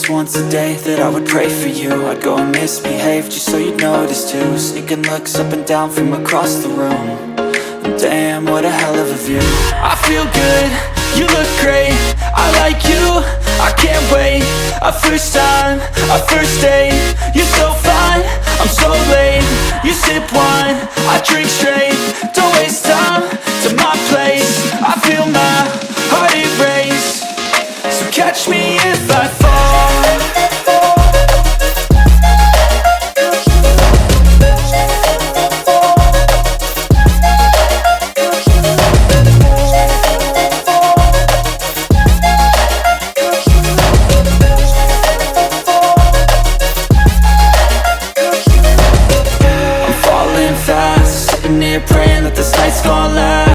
least once a day that I would pray for you. I'd go and misbehave just so you'd notice too. Sneaking looks up and down from across the room. And damn, what a hell of a view. I feel good, you look great, I like you, I can't wait. A first time, a first date, you're so fine, I'm so late. You sip wine, I drink straight, don't waste time to my place. I feel my heart erase, so catch me if I fall. Sitting here praying that this night's gonna last.